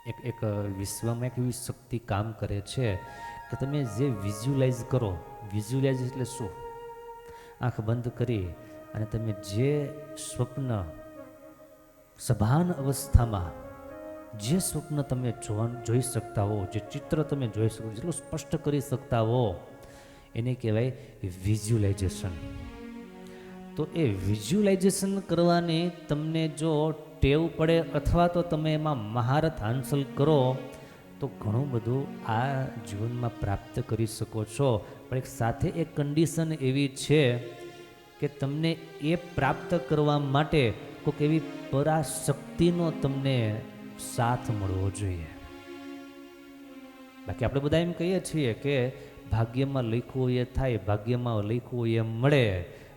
એક વિશ્વમાં એક એવી શક્તિ કામ કરે છે કે તમે જે વિઝ્યુલાઇઝ કરો, વિઝ્યુલાઇઝ એટલે શું? આંખ બંધ કરી અને તમે જે સ્વપ્ન સભાન અવસ્થામાં જે સ્વપ્ન તમે જોઈ શકતા હો, જે ચિત્ર તમે જોઈ શકો, જેટલું સ્પષ્ટ કરી શકતા હો, એને કહેવાય વિઝ્યુલાઇઝેશન. તો એ વિઝ્યુલાઇઝેશન કરવાની તમને જો ટેવ પડે અથવા તો તમે એમાં મહારત હાંસલ કરો તો ઘણું બધું આ જીવનમાં પ્રાપ્ત કરી શકો છો. પણ એક સાથે એક કન્ડિશન એવી છે કે તમને એ પ્રાપ્ત કરવા માટે કોઈક એવી પરાશક્તિનો તમને સાથ મળવો જોઈએ. બાકી આપણે બધા એમ કહીએ છીએ કે ભાગ્યમાં લખ્યું એ થાય, ભાગ્યમાં લખ્યું એ મળે.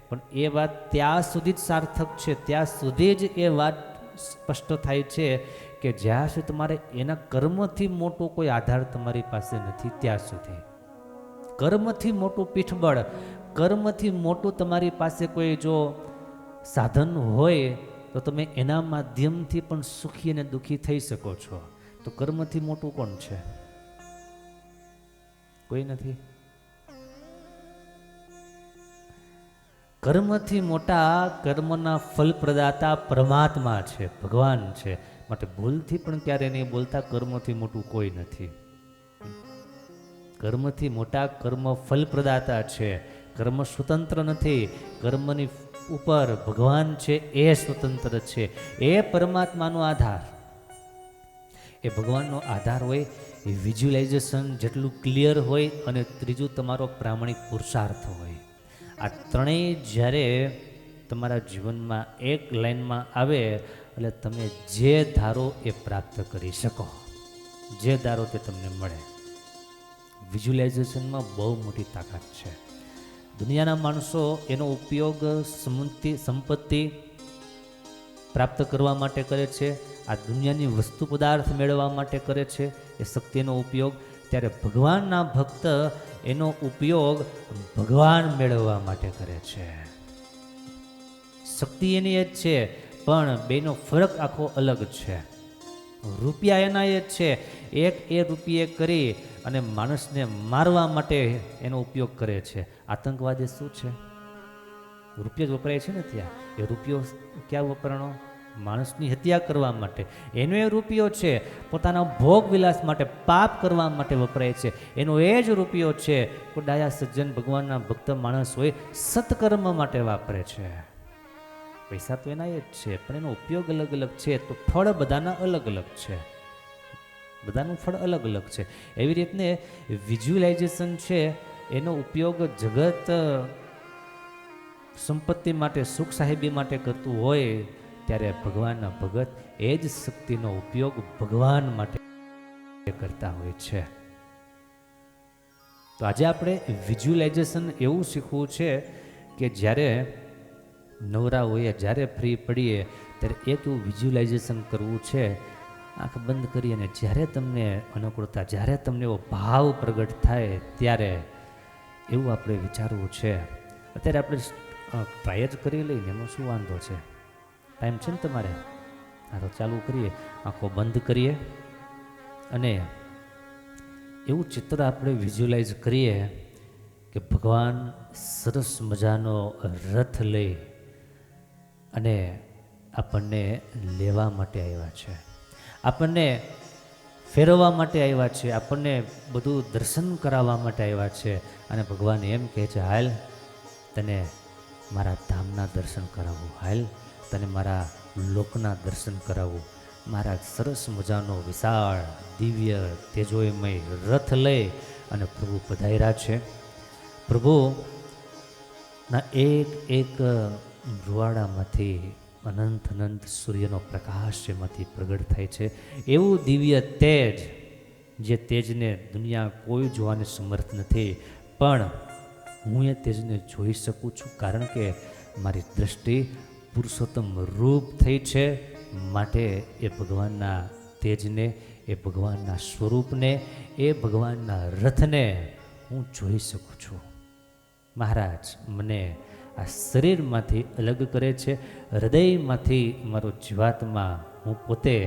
પણ એ વાત ત્યાં સુધી જ સાર્થક છે, ત્યાં સુધી જ એ વાત સ્પષ્ટ થાય છે કે જ્યાં સુધી તમારે એના કર્મથી મોટો કોઈ આધાર તમારી પાસે નથી ત્યાં સુધી. કર્મથી મોટું પીઠબળ, કર્મથી મોટું તમારી પાસે કોઈ જો સાધન હોય તો તમે એના માધ્યમથી પણ સુખી અને દુઃખી થઈ શકો છો. તો કર્મથી મોટું કોણ છે? કોઈ નથી. કર્મથી મોટા, કર્મના ફલ પ્રદાતા પરમાત્મા છે, ભગવાન છે. માટે ભૂલથી પણ ક્યારે નહીં બોલતા કર્મથી મોટું કોઈ નથી. કર્મથી મોટા કર્મ ફલ પ્રદાતા છે. કર્મ સ્વતંત્ર નથી. કર્મની ઉપર ભગવાન છે, એ સ્વતંત્ર છે. એ પરમાત્માનો આધાર, એ ભગવાનનો આધાર હોય. એ વિઝ્યુલાઇઝેશન જેટલું ક્લિયર હોય અને ત્રીજું તમારો પ્રામાણિક પુરુષાર્થ હોય. આ ત્રણેય જ્યારે તમારા જીવનમાં એક લાઈનમાં આવે એટલે તમે જે ધારો એ પ્રાપ્ત કરી શકો, જે ધારો તે તમને મળે. વિઝ્યુલાઇઝેશનમાં બહુ મોટી તાકાત છે. દુનિયાના માણસો એનો ઉપયોગ સંપત્તિ પ્રાપ્ત કરવા માટે કરે છે, આ દુનિયાની વસ્તુ પદાર્થ મેળવવા માટે કરે છે એ શક્તિનો ઉપયોગ. ત્યારે ભગવાનના ભક્ત એનો ઉપયોગ ભગવાન મેળવવા માટે કરે છે. શક્તિ એની જ છે પણ બેનો ફરક આખો અલગ છે. રૂપિયા એના જ છે, એક એ રૂપિયે કરી અને માણસને મારવા માટે એનો ઉપયોગ કરે છે. આતંકવાદી શું છે? રૂપિયો જ વપરાય છે ને ત્યાં. એ રૂપિયો ક્યાં વપરાણો? માણસની હત્યા કરવા માટે. એનો એ રૂપિયો છે પોતાના ભોગ વિલાસ માટે, પાપ કરવા માટે વપરાય છે. એનો એ જ રૂપિયો છે કોઈ ડાયા સજ્જન ભગવાનના ભક્ત માણસ હોય સત્કર્મ માટે વાપરે છે. પૈસા તો એના જ છે પણ એનો ઉપયોગ અલગ અલગ છે. તો ફળ બધાના અલગ અલગ છે, બધાનું ફળ અલગ અલગ છે. એવી રીતને વિઝ્યુલાઇઝેશન છે એનો ઉપયોગ જગત સંપત્તિ માટે, સુખ સાહેબી માટે કરતું હોય ત્યારે ભગવાનના ભગત એ જ શક્તિનો ઉપયોગ ભગવાન માટે કરતા હોય છે. તો આજે આપણે વિઝ્યુલાઇઝેશન એવું શીખવું છે કે જ્યારે નવરા હોઈએ, જ્યારે ફ્રી પડીએ ત્યારે એક એવું વિઝ્યુલાઇઝેશન કરવું છે. આંખ બંધ કરી અને જ્યારે તમને અનુકૂળતા, જ્યારે તમને એવો ભાવ પ્રગટ થાય ત્યારે એવું આપણે વિચારવું છે. અત્યારે આપણે ટ્રાય જ કરી લઈએ, એમાં શું વાંધો છે? ટાઈમ છે ને તમારે? હા તો ચાલુ કરીએ. આંખો બંધ કરીએ અને એવું ચિત્ર આપણે વિઝ્યુલાઇઝ કરીએ કે ભગવાન સરસ મજાનો રથ લઈ અને આપણને લેવા માટે આવ્યા છે, આપણને ફેરવવા માટે આવ્યા છે, આપણને બધું દર્શન કરાવવા માટે આવ્યા છે. અને ભગવાન એમ કહે છે, હાલ તને મારા ધામના દર્શન કરાવું, હાલ તને મારા લોકના દર્શન કરાવું. મારા સરસ મજાનો વિશાળ દિવ્ય તેજોમય રથ લઈ અને પ્રભુ પધાર્યા છે. પ્રભુના એક એક રૂવાડામાંથી અનંત અનંત સૂર્યનો પ્રકાશ એમાંથી પ્રગટ થાય છે. એવું દિવ્ય તેજ, જે તેજને દુનિયા કોઈ જોવાને સમર્થ નથી, પણ હું એ તેજને જોઈ શકું છું કારણ કે મારી દૃષ્ટિ પુરુષોત્તમ રૂપ થઈ છે. માટે એ ભગવાનના તેજને, એ ભગવાનના સ્વરૂપને, એ ભગવાનના રથને હું જોઈ શકું છું. મહારાજ મને આ શરીરમાંથી અલગ કરે છે, હૃદયમાંથી મારો જીવાત્મા હું પોતે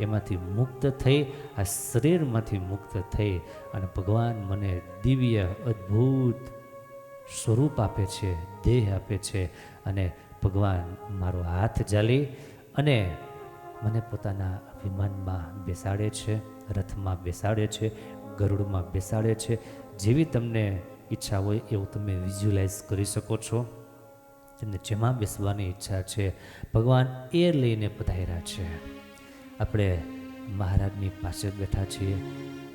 એમાંથી મુક્ત થઈ, આ શરીરમાંથી મુક્ત થઈ અને ભગવાન મને દિવ્ય અદ્ભુત સ્વરૂપ આપે છે, દેહ આપે છે અને ભગવાન મારો હાથ ઝાલી અને મને પોતાના વિમાનમાં બેસાડે છે, રથમાં બેસાડે છે, ગરુડમાં બેસાડે છે. જેવી તમને ઈચ્છા હોય એવું તમે વિઝ્યુલાઇઝ કરી શકો છો. તમને જેમાં બેસવાની ઈચ્છા છે ભગવાન એ લઈને પધાર્યા છે. આપણે મહારાજની પાસે બેઠા છીએ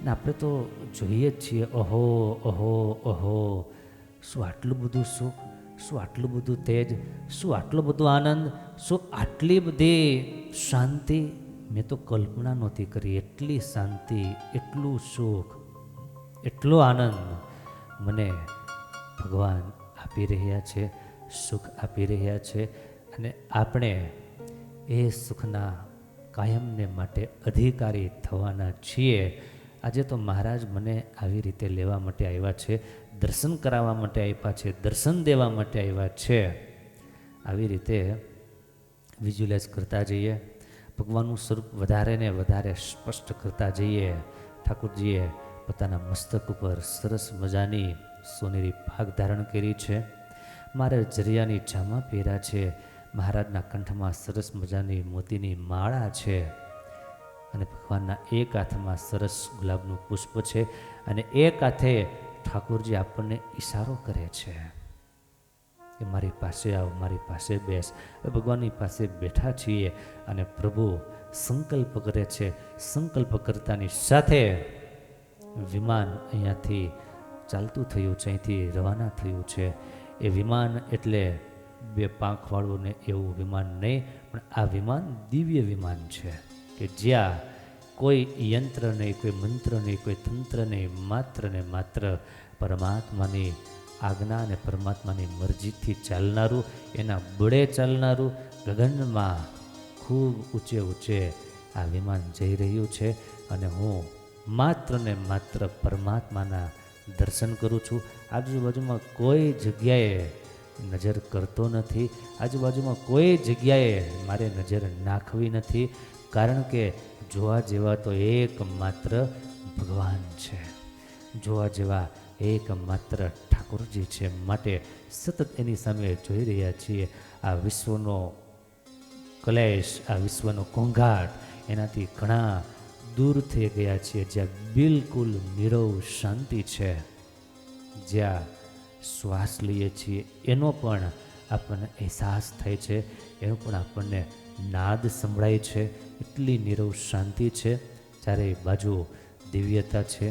ને આપણે તો જોઈએ જ છીએ, અહો અહો અહો, શું આટલું બધું સુખ, શું આટલું બધું તેજ, શું આટલો બધો આનંદ, શું આટલી બધી શાંતિ. મેં તો કલ્પના નહોતી કરી એટલી શાંતિ, એટલું સુખ, એટલો આનંદ મને ભગવાન આપી રહ્યા છે, સુખ આપી રહ્યા છે. અને આપણે એ સુખના કાયમને માટે અધિકારી થવાના છીએ. આજે તો મહારાજ મને આવી રીતે લેવા માટે આવ્યા છે, દર્શન કરાવવા માટે આપ્યા છે, દર્શન દેવા માટે આવ્યા છે. આવી રીતે વિઝ્યુલાઇઝ કરતા જઈએ, ભગવાનનું સ્વરૂપ વધારે ને વધારે સ્પષ્ટ કરતા જઈએ. ઠાકોરજીએ પોતાના મસ્તક ઉપર સરસ મજાની સોનેરી પાઘ ધારણ કરી છે, મારે જરિયાની જામા પહેર્યા છે, મહારાજના કંઠમાં સરસ મજાની મોતીની માળા છે અને ભગવાનના એક હાથમાં સરસ ગુલાબનું પુષ્પ છે અને એક હાથે ઠાકોરજી આપણને ઈશારો કરે છે કે મારી પાસે આવ, મારી પાસે બેસ. ભગવાનની પાસે બેઠા છીએ અને પ્રભુ સંકલ્પ કરે છે. સંકલ્પ કરતાની સાથે વિમાન અહીંયાથી ચાલતું થયું છે, અહીંથી રવાના થયું છે. એ વિમાન એટલે બે પાંખવાળું ને એવું વિમાન નહીં, પણ આ વિમાન દિવ્ય વિમાન છે કે જ્યાં કોઈ યંત્ર નહીં, કોઈ મંત્ર નહીં, કોઈ તંત્ર નહીં, માત્ર ને માત્ર પરમાત્માની આજ્ઞા અને પરમાત્માની મરજીથી ચાલનારું, એના બળે ચાલનારું, ગગનમાં ખૂબ ઊંચે ઊંચે આ વિમાન જઈ રહ્યું છે અને હું માત્ર ને માત્ર પરમાત્માના દર્શન કરું છું. આજુબાજુમાં કોઈ જગ્યાએ નજર કરતો નથી, આજુબાજુમાં કોઈ જગ્યાએ મારે નજર નાખવી નથી, કારણ કે જોવા જેવા તો એકમાત્ર ભગવાન છે, જોવા જેવા એકમાત્ર ઠાકોરજી છે. માટે સતત એની સામે જોઈ રહ્યા છીએ. આ વિશ્વનો કલેશ, આ વિશ્વનો ઘોંઘાટ એનાથી ઘણા દૂર થઈ ગયા છીએ, જ્યાં બિલકુલ નીરવ શાંતિ છે, જ્યાં શ્વાસ લઈએ છીએ એનો પણ આપણને અહેસાસ થાય છે, એનો પણ આપણને નાદ સંભળાય છે. એટલી નીરવ શાંતિ છે, ચારેય બાજુ દિવ્યતા છે,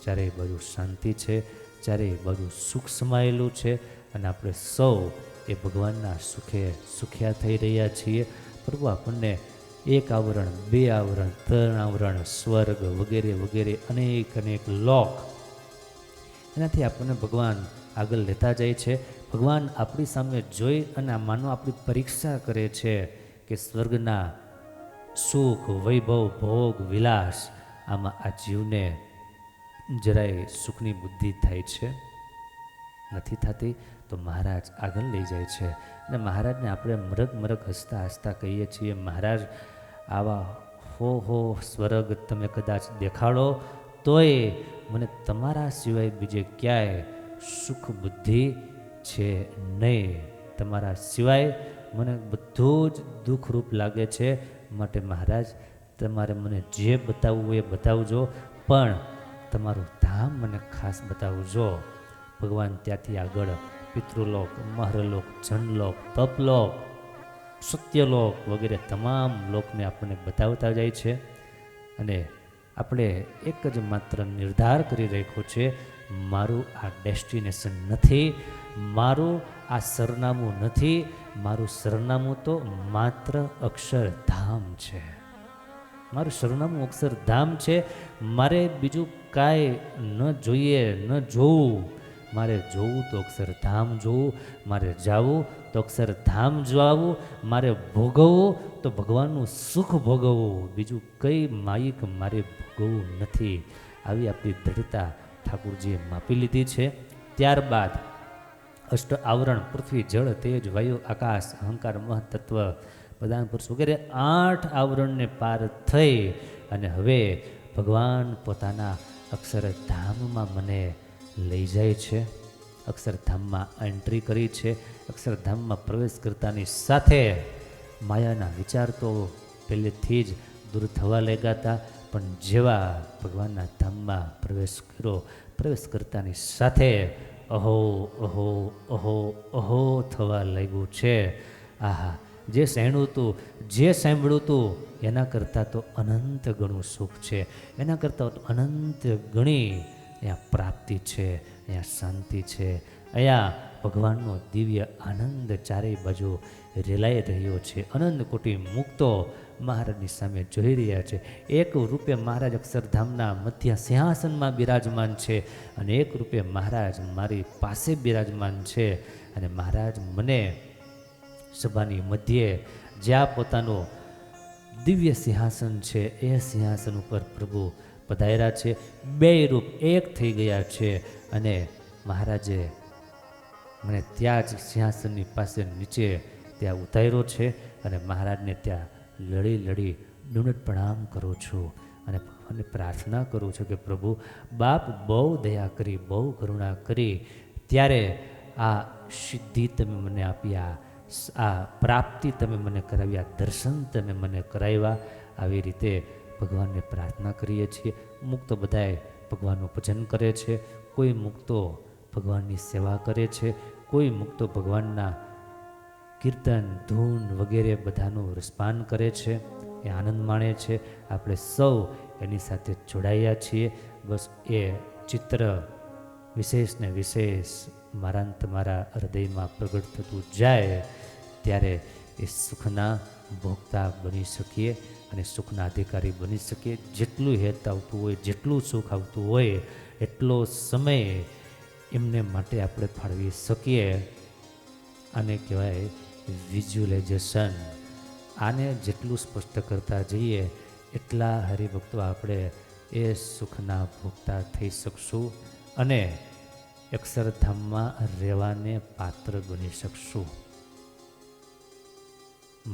ચારેય બાજુ શાંતિ છે, ચારેય બાજુ સુખ સમાયેલું છે અને આપણે સૌ એ ભગવાનના સુખે સુખ્યા થઈ રહ્યા છીએ. પ્રભુ આપણને એક આવરણ, બે આવરણ, ત્રણ આવરણ, સ્વર્ગ વગેરે વગેરે અનેક અનેક લોક, એનાથી આપણને ભગવાન આગળ લેતા જાય છે. ભગવાન આપણી સામે જોઈ અને આ માનો આપણી પરીક્ષા કરે છે કે સ્વર્ગના સુખ, વૈભવ, ભોગ, વિલાસ, આમાં આ જીવને જરાય સુખની બુદ્ધિ થાય છે, નથી થતી. તો મહારાજ આગળ લઈ જાય છે અને મહારાજને આપણે મરગ મરગ હસતા હસતા કહીએ છીએ, મહારાજ આવા હો સ્વર્ગ તમે કદાચ દેખાડો તોય મને તમારા સિવાય બીજે ક્યાંય સુખ બુદ્ધિ છે નહીં, તમારા સિવાય મને બધું જ દુઃખરૂપ લાગે છે. માટે મહારાજ તમારે મને જે બતાવવું એ બતાવજો, પણ તમારું ધામ મને ખાસ બતાવજો. ભગવાન ત્યાંથી આગળ પિતૃલોક, મહરલોક, જનલોક, તપલોક, સત્યલોક વગેરે તમામ લોકને આપણને બતાવતા જાય છે અને આપણે એક જ માત્ર નિર્ધાર કરી રાખ્યો છે, મારું આ ડેસ્ટિનેશન નથી, મારું આ સરનામું નથી, મારું સરનામું તો માત્ર અક્ષરધામ છે, મારું સરનામું અક્ષરધામ છે. મારે બીજું કાંઈ ન જોઈએ, ન જોવું. મારે જોવું તો અક્ષરધામ જોવું, મારે જાવું તો અક્ષરધામ જોવું, મારે ભોગવવું તો ભગવાનનું સુખ ભોગવવું, બીજું કંઈ માયિક મારે ભોગવવું નથી. આવી આપણી દૃઢતા ઠાકોરજીએ માપી લીધી છે. ત્યારબાદ અષ્ટ આવરણ પૃથ્વી, જળ, તેજ, વાયુ, આકાશ, અહંકાર, મહત્તત્વ, પ્રદાન પુરુષ વગેરે 8 આવરણને પાર થઈ અને હવે ભગવાન પોતાના અક્ષરધામમાં મને લઈ જાય છે. અક્ષરધામમાં એન્ટ્રી કરી છે. અક્ષરધામમાં પ્રવેશ કરતાની સાથે માયાના વિચાર તો પહેલેથી જ દૂર થવા લાગ્યા હતા, પણ જેવા ભગવાનના ધામમાં પ્રવેશ કર્યો, પ્રવેશ કરતાની સાથે અહો અહો અહો અહો થવા લાગ્યું છે. આહા, જે સાંભળ્યું હતું, જે સાંભળ્યું હતું એના કરતાં તો અનંત ગણું સુખ છે, એના કરતાં તો અનંત ગણી અહીંયા પ્રાપ્તિ છે, અહીંયા શાંતિ છે, અહીંયા ભગવાનનો દિવ્ય આનંદ ચારેય બાજુ રેલાઈ રહ્યો છે. અનંત કોટી મુક્તો મહારાજની સામે જોઈ રહ્યા છે. એક રૂપે મહારાજ અક્ષરધામના મધ્ય સિંહાસનમાં બિરાજમાન છે અને એક રૂપે મહારાજ મારી પાસે બિરાજમાન છે. અને મહારાજ મને સભાની મધ્યે જ્યાં પોતાનો દિવ્ય સિંહાસન છે એ સિંહાસન ઉપર પ્રભુ પધાર્યા છે. બે રૂપ એક થઈ ગયા છે અને મહારાજે મને ત્યાં જ સિંહાસનની પાસે નીચે ત્યાં ઉતાર્યો છે અને મહારાજને ત્યાં લડી દુંડત પ્રણામ કરું છું અને ભગવાનને પ્રાર્થના કરું છું કે પ્રભુ બાપ બહુ દયા કરી, બહુ કરુણા કરી, ત્યારે આ સિદ્ધિ તમે મને આપ્યા, આ પ્રાપ્તિ તમે મને કરાવ્યા, દર્શન તમે મને કરાવ્યા. આવી રીતે ભગવાનને પ્રાર્થના કરીએ છીએ. મુક્તો બધાએ ભગવાનનું ભજન કરે છે, કોઈ મુક્તો ભગવાનની સેવા કરે છે, કોઈ મુક્તો ભગવાનના કીર્તન ધૂન વગેરે બધાનું રસપાન કરે છે, એ આનંદ માણે છે. આપણે સૌ એની સાથે જોડાયા છીએ. બસ એ ચિત્ર વિશેષ ને વિશેષ મારા ને તમારા હૃદયમાં પ્રગટ થતું જાય ત્યારે એ સુખના ભોગતા બની શકીએ અને સુખના અધિકારી બની શકીએ. જેટલું હેત આવતું હોય, જેટલું સુખ આવતું હોય એટલો સમય એમને માટે આપણે ફાળવી શકીએ. આને કહેવાય વિઝ્યુલાઇઝેશન. આને જેટલું સ્પષ્ટ કરતા જઈએ એટલા હરિભક્તો આપણે એ સુખના ભોગતા થઈ શકશું અને અક્ષરધામમાં રહેવાને પાત્ર બની શકશું.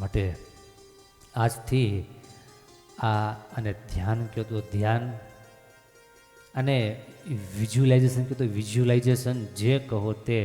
માટે આજથી આ અને ધ્યાન કહો તો ધ્યાન અને વિઝ્યુલાઇઝેશન કહો તો વિઝ્યુલાઇઝેશન, જે કહો તે